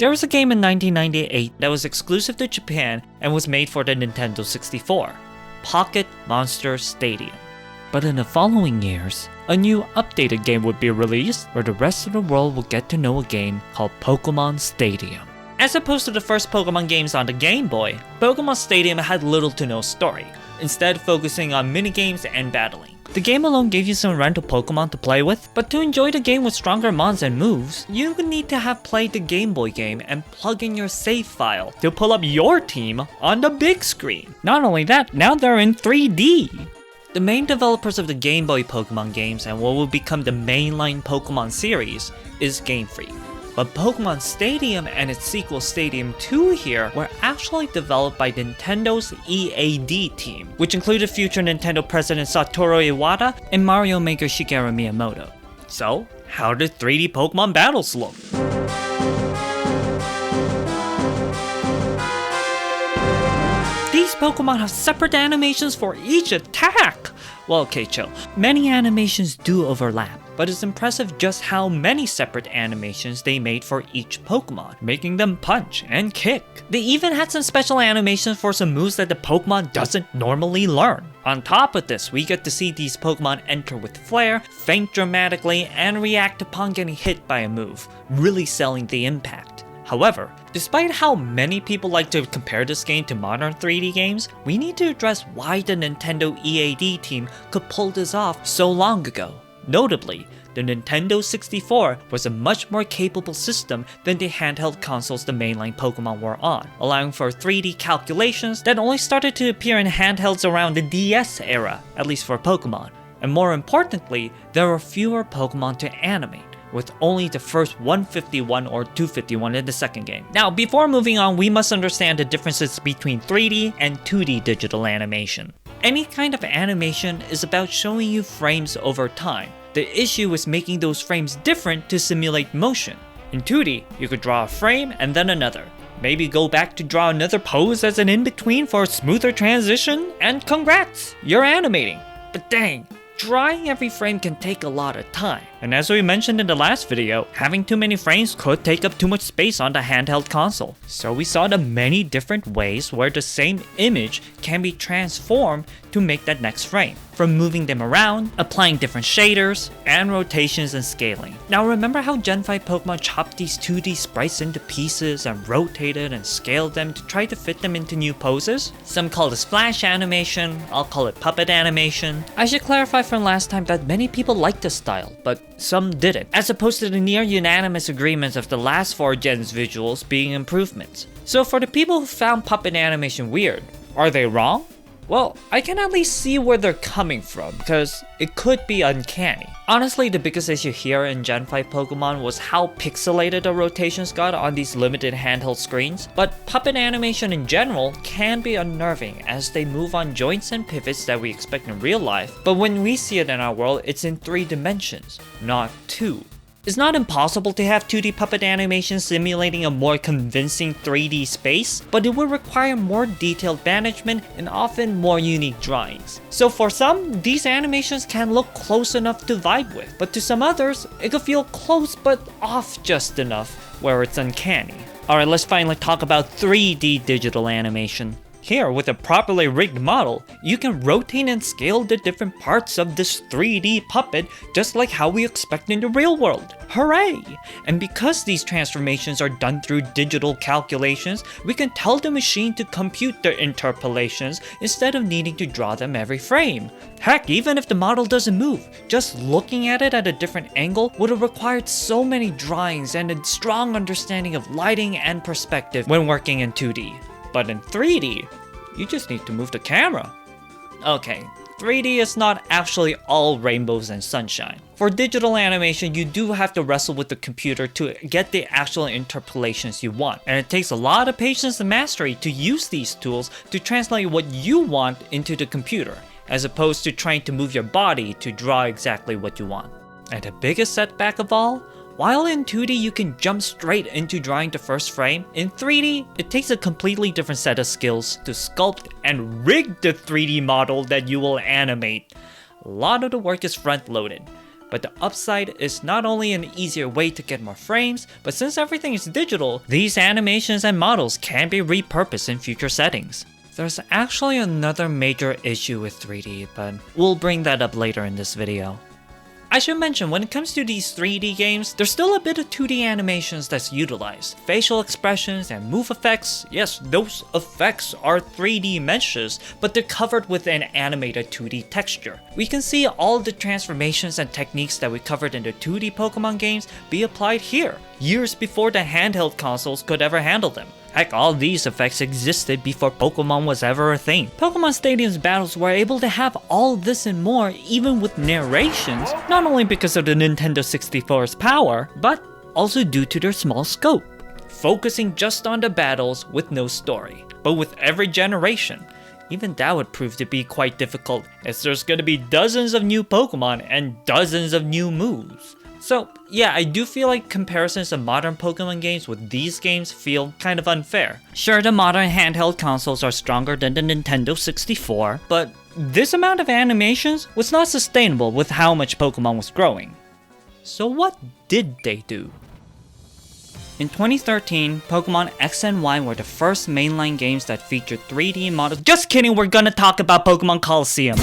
There was a game in 1998 that was exclusive to Japan and was made for the Nintendo 64, Pocket Monster Stadium. But in the following years, a new updated game would be released where the rest of the world will get to know a game called Pokémon Stadium. As opposed to the first Pokémon games on the Game Boy, Pokémon Stadium had little to no story, instead focusing on minigames and battling. The game alone gave you some rental Pokémon to play with, but to enjoy the game with stronger mons and moves, you would need to have played the Game Boy game and plug in your save file to pull up your team on the big screen. Not only that, now they're in 3D! The main developers of the Game Boy Pokémon games and what will become the mainline Pokémon series is Game Freak. But Pokémon Stadium and its sequel Stadium 2 here were actually developed by Nintendo's EAD team, which included future Nintendo president Satoru Iwata and Mario maker Shigeru Miyamoto. So, how did 3D Pokémon battles look? These Pokémon have separate animations for each attack! Well, okay, chill. Many animations do overlap, but it's impressive just how many separate animations they made for each Pokémon, making them punch and kick. They even had some special animations for some moves that the Pokémon doesn't normally learn. On top of this, we get to see these Pokémon enter with flair, faint dramatically, and react upon getting hit by a move, really selling the impact. However, despite how many people like to compare this game to modern 3D games, we need to address why the Nintendo EAD team could pull this off so long ago. Notably, the Nintendo 64 was a much more capable system than the handheld consoles the mainline Pokémon were on, allowing for 3D calculations that only started to appear in handhelds around the DS era, at least for Pokémon. And more importantly, there were fewer Pokémon to animate, with only the first 151 or 251 in the second game. Now, before moving on, we must understand the differences between 3D and 2D digital animation. Any kind of animation is about showing you frames over time. The issue is making those frames different to simulate motion. In 2D, you could draw a frame and then another. Maybe go back to draw another pose as an in-between for a smoother transition, and congrats, you're animating. But dang, drawing every frame can take a lot of time. And as we mentioned in the last video, having too many frames could take up too much space on the handheld console. So we saw the many different ways where the same image can be transformed to make that next frame. From moving them around, applying different shaders, and rotations and scaling. Now remember how Gen 5 Pokemon chopped these 2D sprites into pieces and rotated and scaled them to try to fit them into new poses? Some call this flash animation, I'll call it puppet animation. I should clarify from last time that many people like this style, but some didn't, as opposed to the near unanimous agreement of the last 4 gens visuals being improvements. So for the people who found puppet animation weird, are they wrong? Well, I can at least see where they're coming from, because it could be uncanny. Honestly, the biggest issue here in Gen 5 Pokemon was how pixelated the rotations got on these limited handheld screens, but puppet animation in general can be unnerving as they move on joints and pivots that we expect in real life, but when we see it in our world, it's in 3 dimensions, not 2. It's not impossible to have 2D puppet animation simulating a more convincing 3D space, but it would require more detailed management and often more unique drawings. So for some, these animations can look close enough to vibe with, but to some others, it could feel close but off just enough, where it's uncanny. Alright, let's finally talk about 3D digital animation. Here, with a properly rigged model, you can rotate and scale the different parts of this 3D puppet just like how we expect in the real world. Hooray! And because these transformations are done through digital calculations, we can tell the machine to compute their interpolations instead of needing to draw them every frame. Heck, even if the model doesn't move, just looking at it at a different angle would have required so many drawings and a strong understanding of lighting and perspective when working in 2D. But in 3D, you just need to move the camera. Okay, 3D is not actually all rainbows and sunshine. For digital animation, you do have to wrestle with the computer to get the actual interpolations you want. And it takes a lot of patience and mastery to use these tools to translate what you want into the computer, as opposed to trying to move your body to draw exactly what you want. And the biggest setback of all? While in 2D you can jump straight into drawing the first frame, in 3D it takes a completely different set of skills to sculpt and rig the 3D model that you will animate. A lot of the work is front-loaded. but the upside is not only an easier way to get more frames, but since everything is digital, these animations and models can be repurposed in future settings. There's actually another major issue with 3D, but we'll bring that up later in this video. I should mention, when it comes to these 3D games, there's still a bit of 2D animations that's utilized. Facial expressions and move effects, yes, those effects are 3D meshes, but they're covered with an animated 2D texture. We can see all the transformations and techniques that we covered in the 2D Pokemon games be applied here, years before the handheld consoles could ever handle them. Heck, all these effects existed before Pokemon was ever a thing. Pokemon Stadium's battles were able to have all this and more even with narrations, not only because of the Nintendo 64's power, but also due to their small scope, focusing just on the battles with no story. But with every generation, even that would prove to be quite difficult, as there's gonna be dozens of new Pokemon and dozens of new moves. So yeah, I do feel like comparisons of modern Pokemon games with these games feel kind of unfair. Sure, the modern handheld consoles are stronger than the Nintendo 64, but this amount of animations was not sustainable with how much Pokemon was growing. So what did they do? In 2013, Pokemon X and Y were the first mainline games that featured 3D models. Just kidding, we're gonna talk about Pokemon Colosseum.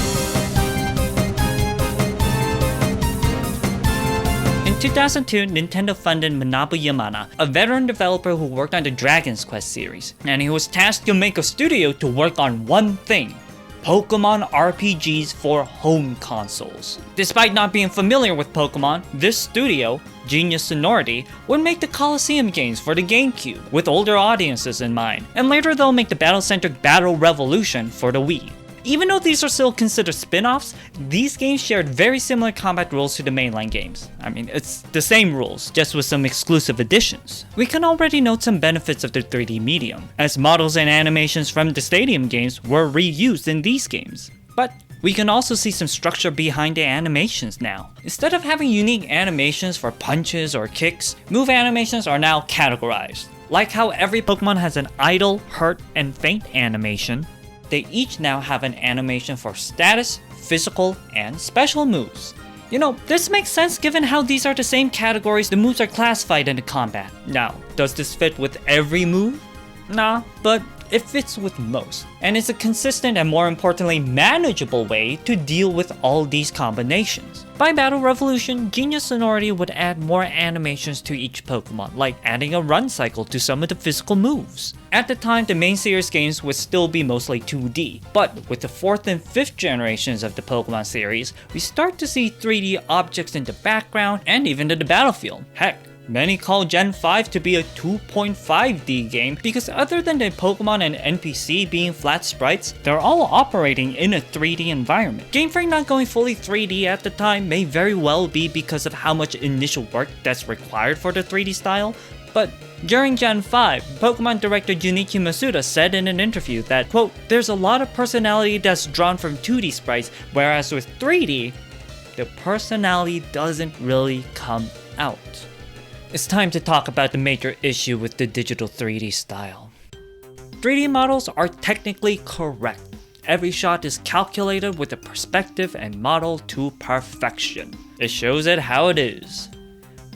In 2002, Nintendo funded Manabu Yamada, a veteran developer who worked on the Dragon's Quest series, and he was tasked to make a studio to work on one thing: Pokemon RPGs for home consoles. Despite not being familiar with Pokemon, this studio, Genius Sonority, would make the Colosseum games for the GameCube, with older audiences in mind, and later they'll make the battle-centric Battle Revolution for the Wii. Even though these are still considered spin-offs, these games shared very similar combat rules to the mainline games. I mean, it's the same rules, just with some exclusive additions. We can already note some benefits of the 3D medium, as models and animations from the Stadium games were reused in these games. But we can also see some structure behind the animations now. Instead of having unique animations for punches or kicks, move animations are now categorized. Like how every Pokemon has an idle, hurt, and faint animation, they each now have an animation for status, physical, and special moves. You know, this makes sense given how these are the same categories the moves are classified into combat. Now, does this fit with every move? Nah, but it fits with most, and it's a consistent and more importantly manageable way to deal with all these combinations. By Battle Revolution, Genius Sonority would add more animations to each Pokemon, like adding a run cycle to some of the physical moves. At the time, the main series games would still be mostly 2D, but with the 4th and 5th generations of the Pokemon series, we start to see 3D objects in the background and even in the battlefield. Heck, many call Gen 5 to be a 2.5D game because other than the Pokemon and NPC being flat sprites, they're all operating in a 3D environment. Game Freak not going fully 3D at the time may very well be because of how much initial work that's required for the 3D style, but during Gen 5, Pokemon director Junichi Masuda said in an interview that, quote, "There's a lot of personality that's drawn from 2D sprites, whereas with 3D, the personality doesn't really come out." It's time to talk about the major issue with the digital 3D style. 3D models are technically correct. Every shot is calculated with the perspective and model to perfection. It shows it how it is,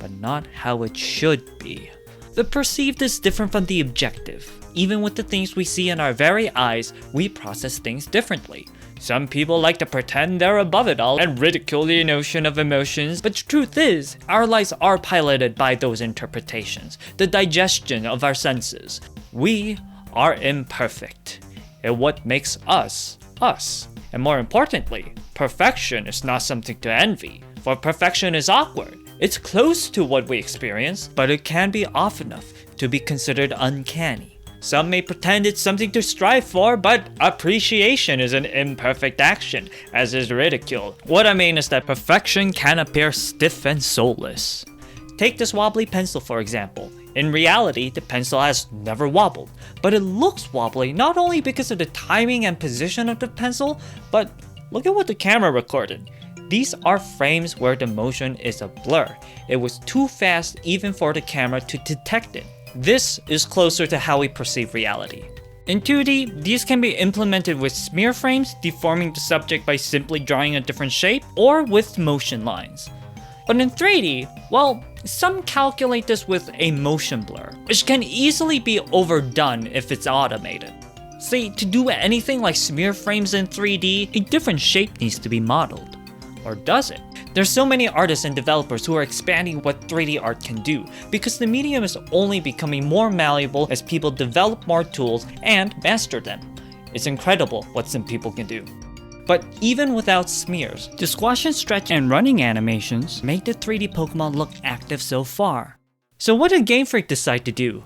but not how it should be. The perceived is different from the objective. Even with the things we see in our very eyes, we process things differently. Some people like to pretend they're above it all and ridicule the notion of emotions, but the truth is, our lives are piloted by those interpretations, the digestion of our senses. We are imperfect, and what makes us, us. And more importantly, perfection is not something to envy, for perfection is awkward. It's close to what we experience, but it can be off enough to be considered uncanny. Some may pretend it's something to strive for, but appreciation is an imperfect action, as is ridicule. What I mean is that perfection can appear stiff and soulless. Take this wobbly pencil for example. In reality, the pencil has never wobbled, but it looks wobbly not only because of the timing and position of the pencil, but look at what the camera recorded. These are frames where the motion is a blur. It was too fast even for the camera to detect it. This is closer to how we perceive reality. In 2D, these can be implemented with smear frames, deforming the subject by simply drawing a different shape, or with motion lines. But in 3D, well, some calculate this with a motion blur, which can easily be overdone if it's automated. See, to do anything like smear frames in 3D, a different shape needs to be modeled. Or does it? There's so many artists and developers who are expanding what 3D art can do, because the medium is only becoming more malleable as people develop more tools and master them. It's incredible what some people can do. But even without smears, the squash and stretch and running animations make the 3D Pokemon look active so far. So what did Game Freak decide to do?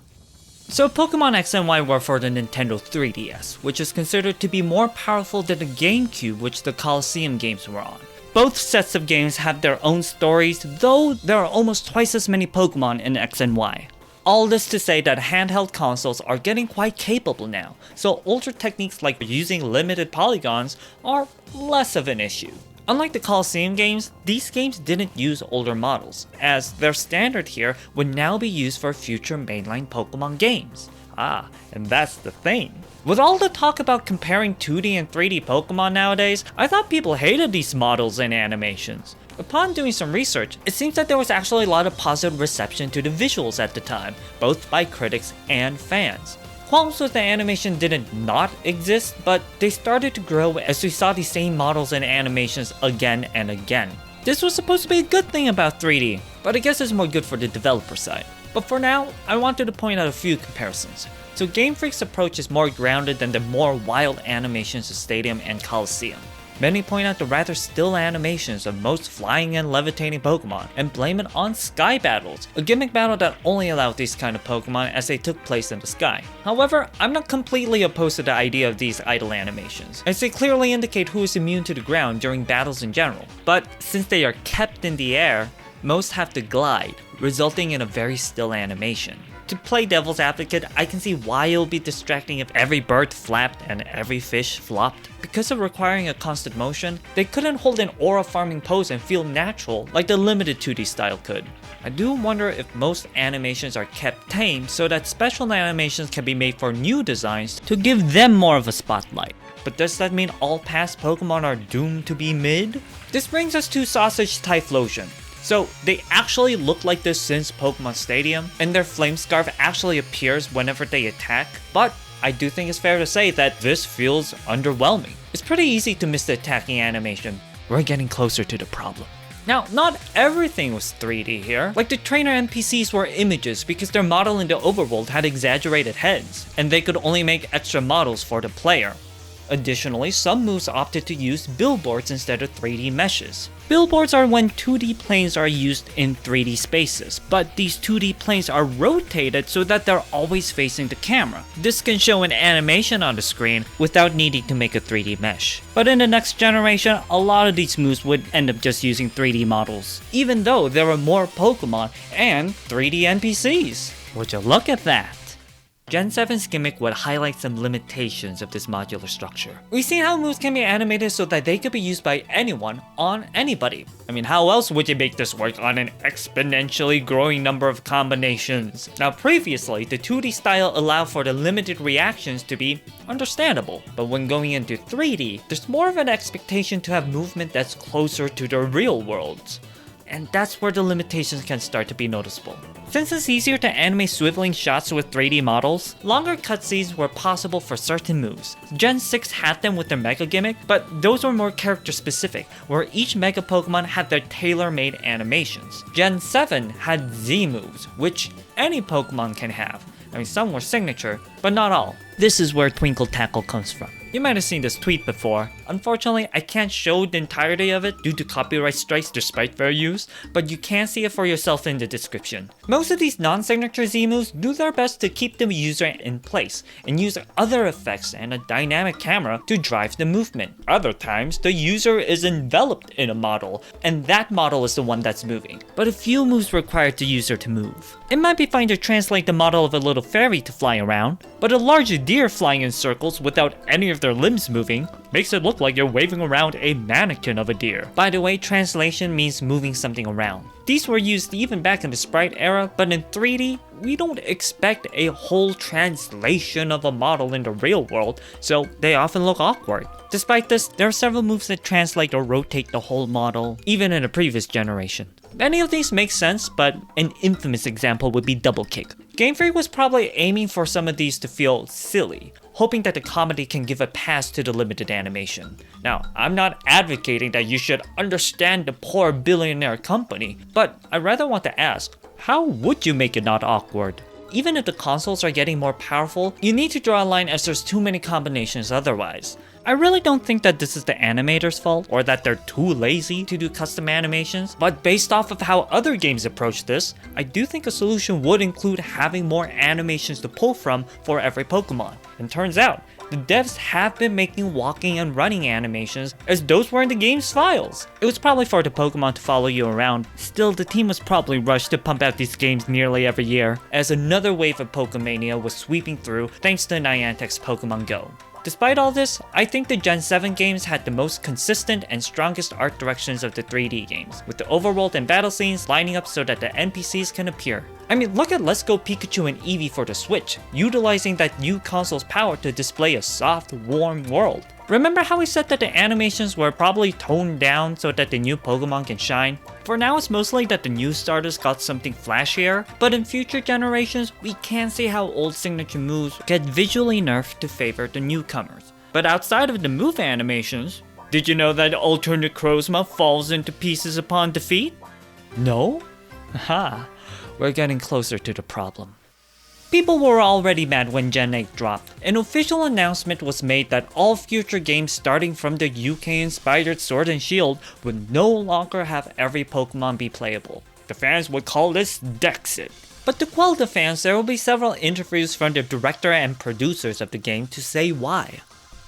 So Pokemon X and Y were for the Nintendo 3DS, which is considered to be more powerful than the GameCube, which the Coliseum games were on. Both sets of games have their own stories, though there are almost twice as many Pokemon in X and Y. All this to say that handheld consoles are getting quite capable now, so older techniques like using limited polygons are less of an issue. Unlike the Coliseum games, these games didn't use older models, as their standard here would now be used for future mainline Pokemon games. And that's the thing. With all the talk about comparing 2D and 3D Pokemon nowadays, I thought people hated these models and animations. Upon doing some research, it seems that there was actually a lot of positive reception to the visuals at the time, both by critics and fans. Qualms with the animation didn't not exist, but they started to grow as we saw these same models and animations again and again. This was supposed to be a good thing about 3D, but I guess it's more good for the developer side. But for now, I wanted to point out a few comparisons. So Game Freak's approach is more grounded than the more wild animations of Stadium and Coliseum. Many point out the rather still animations of most flying and levitating Pokemon, and blame it on sky battles, a gimmick battle that only allowed these kind of Pokemon as they took place in the sky. However, I'm not completely opposed to the idea of these idle animations, as they clearly indicate who is immune to the ground during battles in general. But since they are kept in the air, most have to glide, resulting in a very still animation. To play devil's advocate, I can see why it would be distracting if every bird flapped and every fish flopped. Because of requiring a constant motion, they couldn't hold an aura farming pose and feel natural like the limited 2D style could. I do wonder if most animations are kept tame so that special animations can be made for new designs to give them more of a spotlight. But does that mean all past Pokemon are doomed to be mid? This brings us to Sausage Typhlosion. So they actually look like this since Pokemon Stadium, and their Flame Scarf actually appears whenever they attack, but I do think it's fair to say that this feels underwhelming. It's pretty easy to miss the attacking animation. We're getting closer to the problem. Now, not everything was 3D here. Like the trainer NPCs were images because their model in the overworld had exaggerated heads, and they could only make extra models for the player. Additionally, some moves opted to use billboards instead of 3D meshes. Billboards are when 2D planes are used in 3D spaces, but these 2D planes are rotated so that they're always facing the camera. This can show an animation on the screen without needing to make a 3D mesh. But in the next generation, a lot of these moves would end up just using 3D models, even though there are more Pokemon and 3D NPCs. Would you look at that? Gen 7's gimmick would highlight some limitations of this modular structure. We've seen how moves can be animated so that they could be used by anyone on anybody. I mean, how else would you make this work on an exponentially growing number of combinations? Now previously, the 2D style allowed for the limited reactions to be understandable, but when going into 3D, there's more of an expectation to have movement that's closer to the real world. And that's where the limitations can start to be noticeable. Since it's easier to animate swiveling shots with 3D models, longer cutscenes were possible for certain moves. Gen 6 had them with their Mega gimmick, but those were more character specific, where each Mega Pokemon had their tailor-made animations. Gen 7 had Z moves, which any Pokemon can have. I mean, some were signature, but not all. This is where Twinkle Tackle comes from. You might have seen this tweet before. Unfortunately, I can't show the entirety of it due to copyright strikes despite fair use, but you can see it for yourself in the description. Most of these non-signature Z moves do their best to keep the user in place and use other effects and a dynamic camera to drive the movement. Other times, the user is enveloped in a model, and that model is the one that's moving. But a few moves require the user to move. It might be fine to translate the model of a little fairy to fly around, but a large deer flying in circles without any of their limbs moving makes it look like you're waving around a mannequin of a deer. By the way, translation means moving something around. These were used even back in the sprite era, but in 3D, we don't expect a whole translation of a model in the real world, so they often look awkward. Despite this, there are several moves that translate or rotate the whole model, even in the previous generation. Many of these make sense, but an infamous example would be double kick. Game Freak was probably aiming for some of these to feel silly, hoping that the comedy can give a pass to the limited animation. Now, I'm not advocating that you should understand the poor billionaire company, but I rather want to ask, how would you make it not awkward? Even if the consoles are getting more powerful, you need to draw a line as there's too many combinations otherwise. I really don't think that this is the animator's fault or that they're too lazy to do custom animations, but based off of how other games approach this, I do think a solution would include having more animations to pull from for every Pokemon. And turns out, the devs have been making walking and running animations as those were in the game's files. It was probably for the Pokemon to follow you around. Still, the team was probably rushed to pump out these games nearly every year, as another wave of Pokemania was sweeping through thanks to Niantic's Pokemon Go. Despite all this, I think the Gen 7 games had the most consistent and strongest art directions of the 3D games, with the overworld and battle scenes lining up so that the NPCs can appear. I mean, look at Let's Go Pikachu and Eevee for the Switch, utilizing that new console's power to display a soft, warm world. Remember how we said that the animations were probably toned down so that the new Pokemon can shine? For now, it's mostly that the new starters got something flashier, but in future generations, we can see how old signature moves get visually nerfed to favor the newcomers. But outside of the move animations, did you know that alternate Crozma falls into pieces upon defeat? No? Aha, we're getting closer to the problem. People were already mad when Gen 8 dropped. An official announcement was made that all future games starting from the UK-inspired Sword and Shield would no longer have every Pokemon be playable. The fans would call this Dexit. But to quell the fans, there will be several interviews from the director and producers of the game to say why.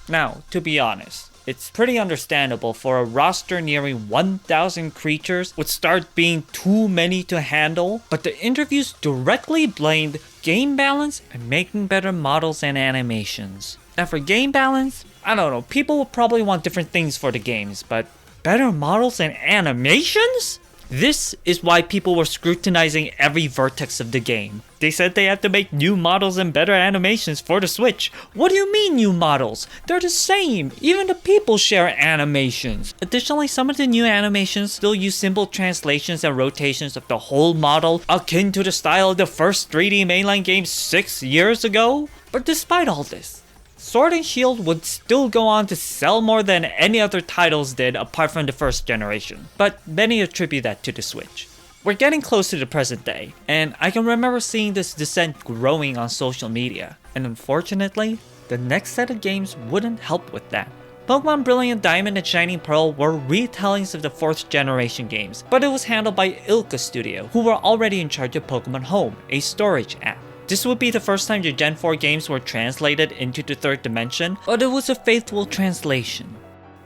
Now, to be honest, it's pretty understandable for a roster nearing 1,000 creatures would start being too many to handle, but the interviews directly blamed game balance and making better models and animations. Now for game balance, I don't know, people will probably want different things for the games, but better models and animations? This is why people were scrutinizing every vertex of the game. They said they had to make new models and better animations for the Switch. What do you mean new models? They're the same! Even the people share animations. Additionally, some of the new animations still use simple translations and rotations of the whole model, akin to the style of the first 3D mainline game 6 years ago. But despite all this, Sword and Shield would still go on to sell more than any other titles did apart from the first generation, but many attribute that to the Switch. We're getting close to the present day, and I can remember seeing this dissent growing on social media, and unfortunately, the next set of games wouldn't help with that. Pokemon Brilliant Diamond and Shining Pearl were retellings of the 4th generation games, but it was handled by Ilka Studio, who were already in charge of Pokemon Home, a storage app. This would be the first time the Gen 4 games were translated into the 3rd dimension, but it was a faithful translation.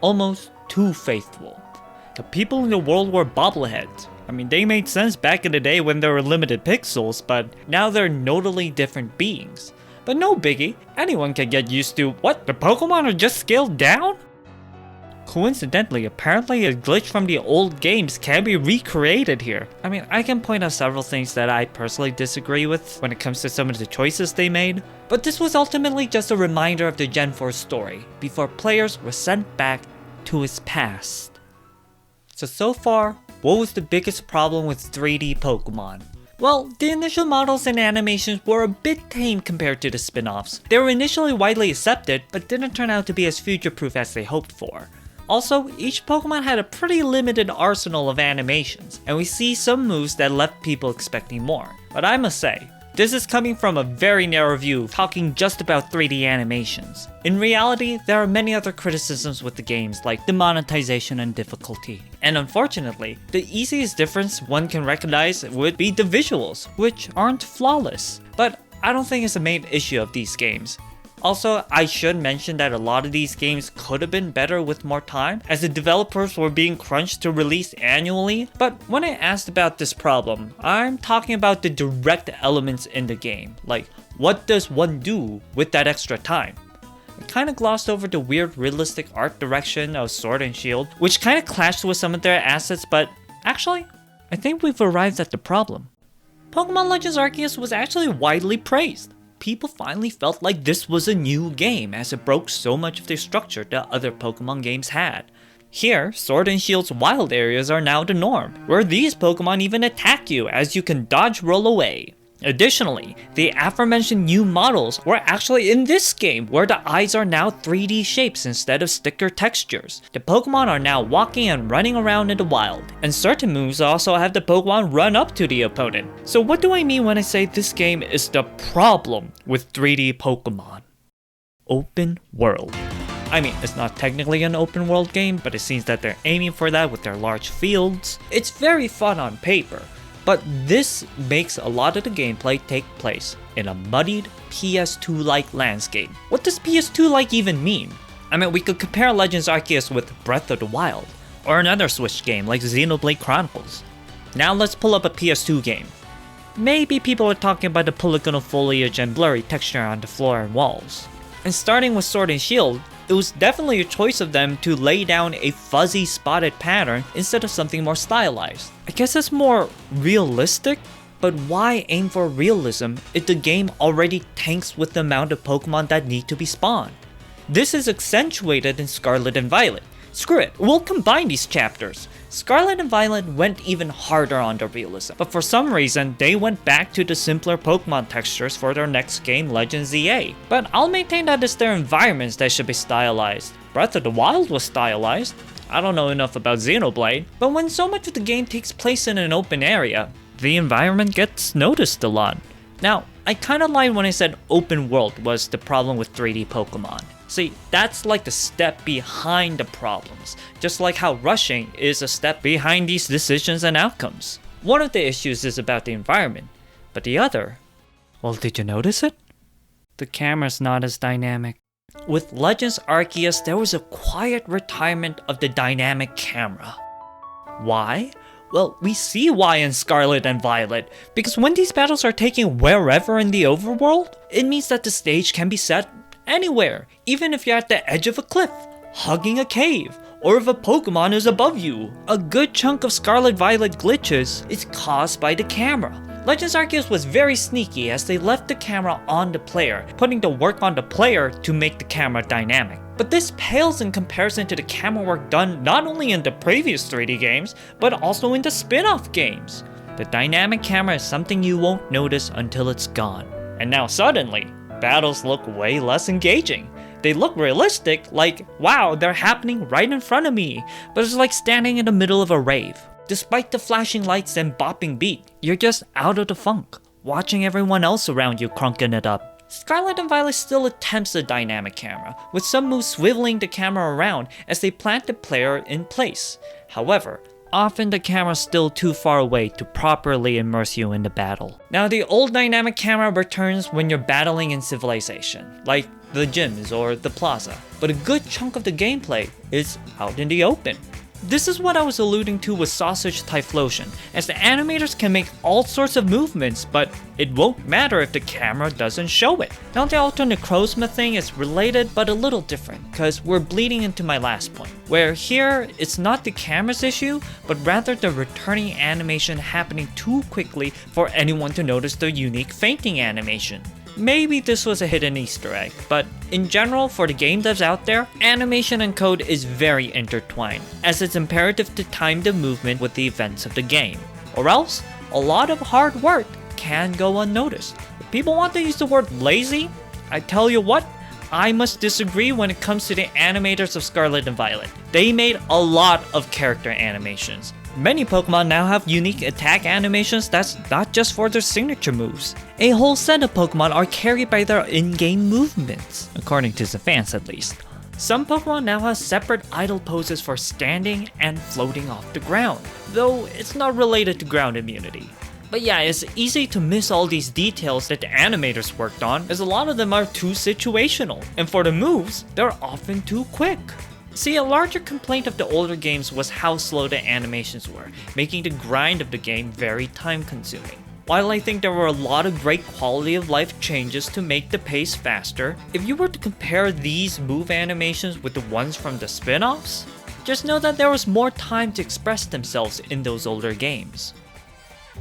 Almost too faithful. The people in the world were bobbleheads. I mean, they made sense back in the day when there were limited pixels, but now they're notably different beings. But no biggie, anyone can get used to, what, the Pokemon are just scaled down? Coincidentally, apparently a glitch from the old games can be recreated here. I mean, I can point out several things that I personally disagree with when it comes to some of the choices they made, but this was ultimately just a reminder of the Gen 4 story, before players were sent back to its past. So far, what was the biggest problem with 3D Pokemon? Well, the initial models and animations were a bit tame compared to the spin-offs. They were initially widely accepted, but didn't turn out to be as future-proof as they hoped for. Also, each Pokemon had a pretty limited arsenal of animations, and we see some moves that left people expecting more. But I must say, this is coming from a very narrow view, talking just about 3D animations. In reality, there are many other criticisms with the games, like demonetization and difficulty. And unfortunately, the easiest difference one can recognize would be the visuals, which aren't flawless. But I don't think it's a main issue of these games. Also, I should mention that a lot of these games could have been better with more time, as the developers were being crunched to release annually, but when I asked about this problem, I'm talking about the direct elements in the game, like what does one do with that extra time? We kind of glossed over the weird realistic art direction of Sword and Shield, which kind of clashed with some of their assets, but actually, I think we've arrived at the problem. Pokemon Legends Arceus was actually widely praised. People finally felt like this was a new game as it broke so much of the structure that other Pokemon games had. Here, Sword and Shield's wild areas are now the norm, where these Pokemon even attack you as you can dodge roll away. Additionally, the aforementioned new models were actually in this game, where the eyes are now 3D shapes instead of sticker textures. The Pokemon are now walking and running around in the wild, and certain moves also have the Pokemon run up to the opponent. So what do I mean when I say this game is the problem with 3D Pokemon? Open world. I mean, it's not technically an open world game, but it seems that they're aiming for that with their large fields. It's very fun on paper, but this makes a lot of the gameplay take place in a muddied PS2-like landscape. What does PS2-like even mean? I mean, we could compare Legends Arceus with Breath of the Wild, or another Switch game like Xenoblade Chronicles. Now let's pull up a PS2 game. Maybe people are talking about the polygonal foliage and blurry texture on the floor and walls. And starting with Sword and Shield, it was definitely a choice of them to lay down a fuzzy spotted pattern instead of something more stylized. I guess it's more realistic, but why aim for realism if the game already tanks with the amount of Pokemon that need to be spawned? This is accentuated in Scarlet and Violet. Screw it, we'll combine these chapters. Scarlet and Violet went even harder on the realism, but for some reason, they went back to the simpler Pokemon textures for their next game, Legends ZA. But I'll maintain that it's their environments that should be stylized. Breath of the Wild was stylized. I don't know enough about Xenoblade, but when so much of the game takes place in an open area, the environment gets noticed a lot. Now, I kinda lied when I said open world was the problem with 3D Pokemon. See, that's like the step behind the problems, just like how rushing is a step behind these decisions and outcomes. One of the issues is about the environment, but the other, well, did you notice it? The camera's not as dynamic. With Legends Arceus, there was a quiet retirement of the dynamic camera. Why? Well, we see why in Scarlet and Violet, because when these battles are taking wherever in the overworld, it means that the stage can be set anywhere, even if you're at the edge of a cliff, hugging a cave, or if a Pokemon is above you. A good chunk of Scarlet Violet glitches is caused by the camera. Legends Arceus was very sneaky as they left the camera on the player, putting the work on the player to make the camera dynamic. But this pales in comparison to the camera work done not only in the previous 3D games, but also in the spin-off games. The dynamic camera is something you won't notice until it's gone. And now suddenly, battles look way less engaging. They look realistic, like, wow, they're happening right in front of me, but it's like standing in the middle of a rave. Despite the flashing lights and bopping beat, you're just out of the funk, watching everyone else around you crunking it up. Scarlet and Violet still attempts the dynamic camera, with some moves swiveling the camera around as they plant the player in place. However, often the camera's still too far away to properly immerse you in the battle. Now, the old dynamic camera returns when you're battling in Civilization, like the gyms or the plaza, but a good chunk of the gameplay is out in the open. This is what I was alluding to with Sausage Typhlosion, as the animators can make all sorts of movements, but it won't matter if the camera doesn't show it. Now, the alternate Crowsmith thing is related but a little different, because we're bleeding into my last point, where here it's not the camera's issue, but rather the returning animation happening too quickly for anyone to notice the unique fainting animation. Maybe this was a hidden Easter egg, but in general, for the game devs out there, animation and code is very intertwined, as it's imperative to time the movement with the events of the game. Or else, a lot of hard work can go unnoticed. If people want to use the word lazy, I tell you what, I must disagree when it comes to the animators of Scarlet and Violet. They made a lot of character animations. Many Pokemon now have unique attack animations that's not just for their signature moves. A whole set of Pokemon are carried by their in-game movements, according to the fans at least. Some Pokemon now have separate idle poses for standing and floating off the ground, though it's not related to ground immunity. But yeah, it's easy to miss all these details that the animators worked on, as a lot of them are too situational, and for the moves, they're often too quick. See, a larger complaint of the older games was how slow the animations were, making the grind of the game very time-consuming. While I think there were a lot of great quality of life changes to make the pace faster, if you were to compare these move animations with the ones from the spin-offs, just know that there was more time to express themselves in those older games.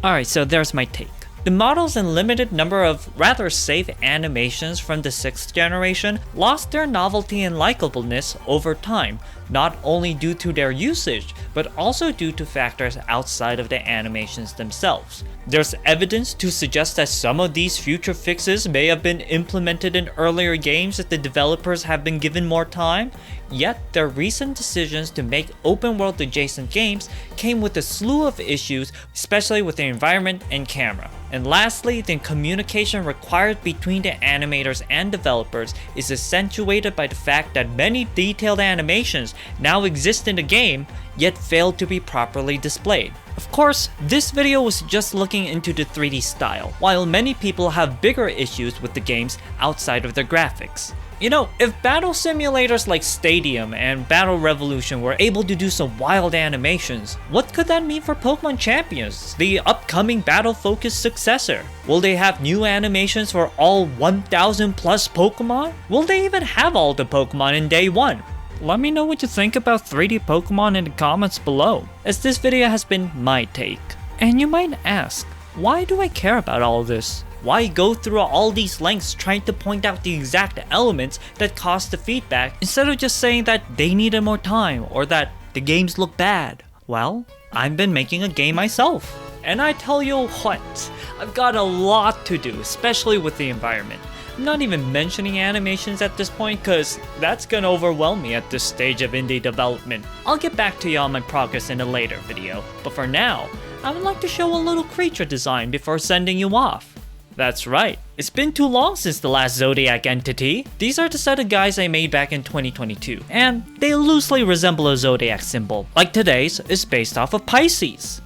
Alright, so there's my take. The models and limited number of rather safe animations from the 6th generation lost their novelty and likableness over time, not only due to their usage, but also due to factors outside of the animations themselves. There's evidence to suggest that some of these future fixes may have been implemented in earlier games if the developers have been given more time, yet their recent decisions to make open world adjacent games came with a slew of issues, especially with the environment and camera. And lastly, the communication required between the animators and developers is accentuated by the fact that many detailed animations now exist in the game, yet fail to be properly displayed. Of course, this video was just looking into the 3D style, while many people have bigger issues with the games outside of their graphics. You know, if battle simulators like Stadium and Battle Revolution were able to do some wild animations, what could that mean for Pokemon Champions, the upcoming battle-focused successor? Will they have new animations for all 1,000 plus Pokemon? Will they even have all the Pokemon in day 1? Let me know what you think about 3D Pokemon in the comments below, as this video has been my take. And you might ask, why do I care about all this? Why go through all these lengths trying to point out the exact elements that caused the feedback instead of just saying that they needed more time or that the games look bad? Well, I've been making a game myself. And I tell you what, I've got a lot to do, especially with the environment. I'm not even mentioning animations at this point cause that's gonna overwhelm me at this stage of indie development. I'll get back to you on my progress in a later video, but for now, I would like to show a little creature design before sending you off. That's right, it's been too long since the last Zodiac entity. These are the set of guys I made back in 2022, and they loosely resemble a Zodiac symbol, like today's is based off of Pisces.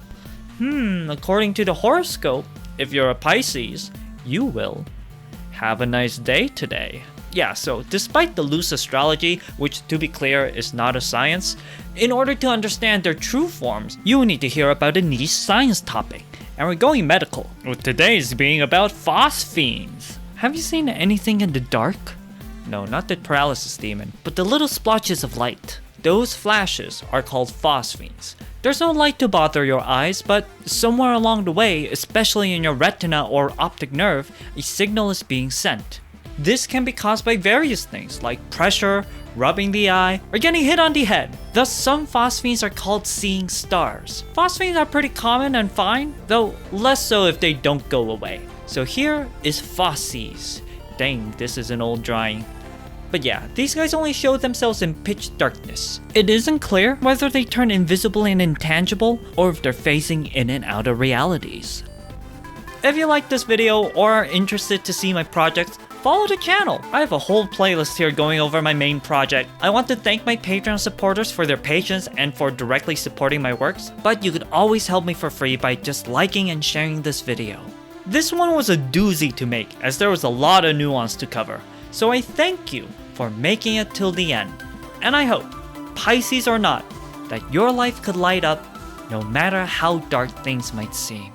According to the horoscope, if you're a Pisces, you will have a nice day today. Yeah, so despite the loose astrology, which to be clear is not a science, in order to understand their true forms, you need to hear about a niche science topic. And we're going medical, with today's being about Phosphenes. Have you seen anything in the dark? No, not the paralysis demon, but the little splotches of light. Those flashes are called Phosphenes. There's no light to bother your eyes, but somewhere along the way, especially in your retina or optic nerve, a signal is being sent. This can be caused by various things like pressure, rubbing the eye, or getting hit on the head. Thus, some Phosphenes are called seeing stars. Phosphenes are pretty common and fine, though less so if they don't go away. So here is Phosces. Dang, this is an old drawing. But yeah, these guys only show themselves in pitch darkness. It isn't clear whether they turn invisible and intangible, or if they're phasing in and out of realities. If you like this video or are interested to see my projects, follow the channel. I have a whole playlist here going over my main project. I want to thank my Patreon supporters for their patience and for directly supporting my works, but you could always help me for free by just liking and sharing this video. This one was a doozy to make, as there was a lot of nuance to cover. So I thank you for making it till the end. And I hope, Pisces or not, that your life could light up no matter how dark things might seem.